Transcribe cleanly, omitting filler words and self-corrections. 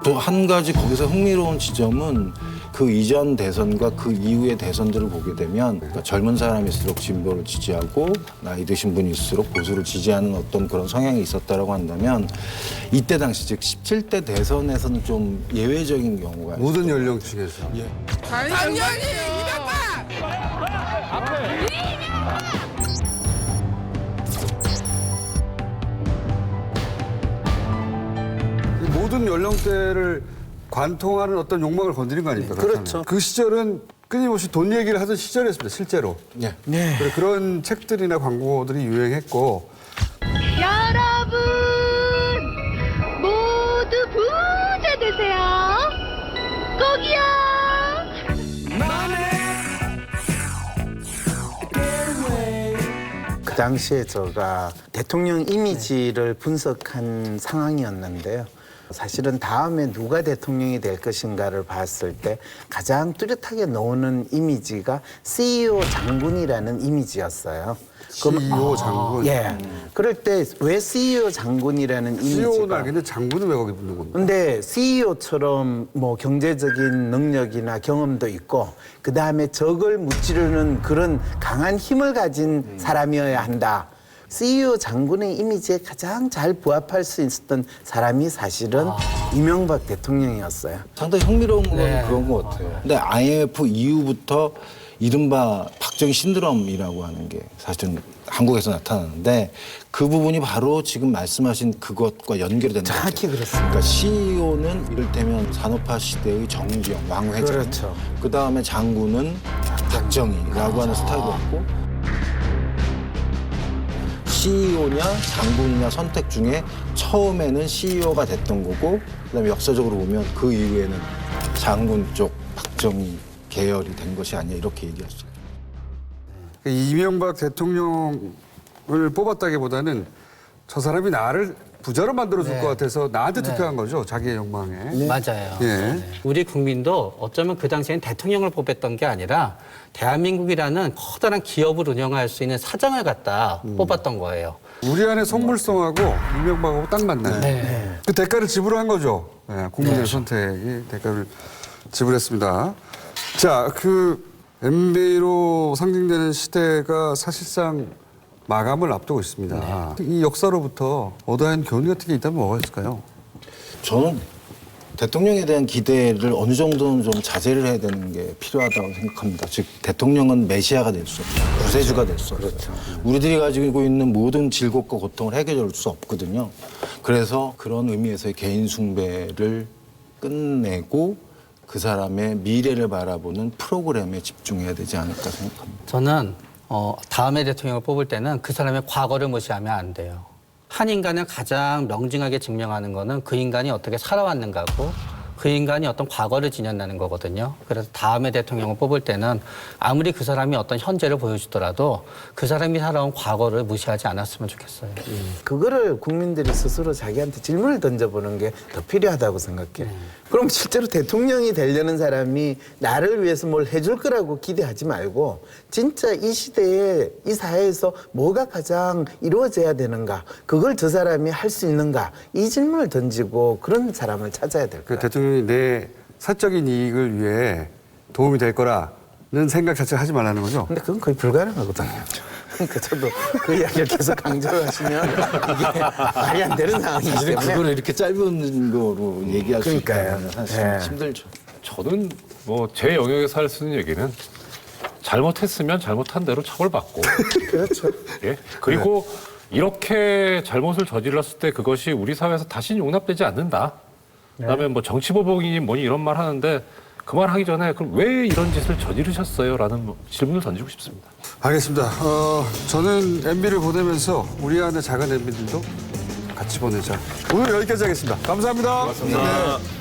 또 한 가지 거기서 흥미로운 지점은 그 이전 대선과 그 이후의 대선들을 보게 되면 그러니까 젊은 사람일수록 진보를 지지하고 나이 드신 분일수록 보수를 지지하는 어떤 그런 성향이 있었다라고 한다면 이때 당시 즉 17대 대선에서는 좀 예외적인 경우가 모든 연령층에서. 예. 당연히 이겼다! 이 모든 연령대를 관통하는 어떤 욕망을 건드린 거 아닙니까? 그렇죠. 그 시절은 끊임없이 돈 얘기를 하던 시절이었습니다, 실제로. 예. 그래서 그런 책들이나 광고들이 유행했고. 여러분 모두 부자 되세요. 꼭이요. 그 당시에 제가 대통령 이미지를 분석한 상황이었는데요. 사실은 다음에 누가 대통령이 될 것인가를 봤을 때 가장 뚜렷하게 나오는 이미지가 CEO 장군이라는 이미지였어요. CEO 장군. 예. 그럴 때 왜 CEO 장군이라는 CEO는 이미지가 알겠는데 장군은 왜 거기 붙는 겁니까? 근데 CEO처럼 뭐 경제적인 능력이나 경험도 있고 그 다음에 적을 무찌르는 그런 강한 힘을 가진 사람이어야 한다. CEO 장군의 이미지에 가장 잘 부합할 수 있었던 사람이 사실은 이명박 대통령이었어요. 상당히 흥미로운 건 그런 것 같아요. 근데 IMF 이후부터 이른바 박정희 신드롬이라고 하는 게 사실은 한국에서 나타나는데 그 부분이 바로 지금 말씀하신 그것과 연결이 된다. 정확히 그렇습니다. 그러니까 CEO는 이를테면 산업화 시대의 정주영, 왕회장. 그렇죠. 그다음에 장군은 박정희라고 하는 스타일이었고 CEO냐 장군이냐 선택 중에 처음에는 CEO가 됐던 거고 그다음에 역사적으로 보면 그 이후에는 장군 쪽 박정희 계열이 된 것이 아니냐 이렇게 얘기했어요. 이명박 대통령을 뽑았다기보다는 저 사람이 나를 부자로 만들어줄 것 같아서 나한테 투표한 거죠. 자기의 욕망에. 맞아요. 예. 우리 국민도 어쩌면 그 당시엔 대통령을 뽑았던 게 아니라 대한민국이라는 커다란 기업을 운영할 수 있는 사장을 갖다 뽑았던 거예요. 우리 안에 속물성하고 이명박하고 딱 맞나요? 그 대가를 지불한 거죠. 예, 국민의 선택이 대가를 지불했습니다. 자, 그 MB로 상징되는 시대가 사실상 마감을 앞두고 있습니다. 이 역사로부터 얻어야 하는 교훈 같은 게 있다면 뭐가 있을까요? 저는 대통령에 대한 기대를 어느 정도는 좀 자제를 해야 되는 게 필요하다고 생각합니다. 즉 대통령은 메시아가 될 수 없죠. 구세주가 될 수 없어요. 우리들이 가지고 있는 모든 질곡과 고통을 해결할 수 없거든요. 그래서 그런 의미에서의 개인 숭배를 끝내고 그 사람의 미래를 바라보는 프로그램에 집중해야 되지 않을까 생각합니다. 저는 다음에 대통령을 뽑을 때는 그 사람의 과거를 무시하면 안 돼요. 한 인간을 가장 명징하게 증명하는 거는 그 인간이 어떻게 살아왔는가고 그 인간이 어떤 과거를 지녔다는 거거든요. 그래서 다음에 대통령을 뽑을 때는 아무리 그 사람이 어떤 현재를 보여주더라도 그 사람이 살아온 과거를 무시하지 않았으면 좋겠어요. 그거를 국민들이 스스로 자기한테 질문을 던져보는 게 더 필요하다고 생각해요. 그럼 실제로 대통령이 되려는 사람이 나를 위해서 뭘 해줄 거라고 기대하지 말고 진짜 이 시대에 이 사회에서 뭐가 가장 이루어져야 되는가 그걸 저 사람이 할 수 있는가 이 질문을 던지고 그런 사람을 찾아야 될 그 거예요. 대통령이 내 사적인 이익을 위해 도움이 될 거라는 생각 자체를 하지 말라는 거죠. 근데 그건 거의 불가능하거든요. 그러니까 저도 그 이야기를 계속 강조를 하시면 이게 말이 안 되는 상황이기 사실은 때문에 그거를 이렇게 짧은 거로 얘기할 수 그러니까요. 있다면 사실 네. 힘들죠. 저는 뭐 제 영역에서 할 수 있는 얘기는 잘못했으면 잘못한 대로 처벌받고 그렇죠. 예? 그리고 이렇게 잘못을 저질렀을 때 그것이 우리 사회에서 다시 용납되지 않는다. 그다음에 뭐 정치보복이니 뭐니 이런 말 하는데 그 말 하기 전에 그럼 왜 이런 짓을 저지르셨어요? 라는 질문을 던지고 싶습니다. 알겠습니다. 저는 MB를 보내면서 우리 안에 작은 MB들도 같이 보내자. 오늘 여기까지 하겠습니다. 감사합니다. 고맙습니다. 네.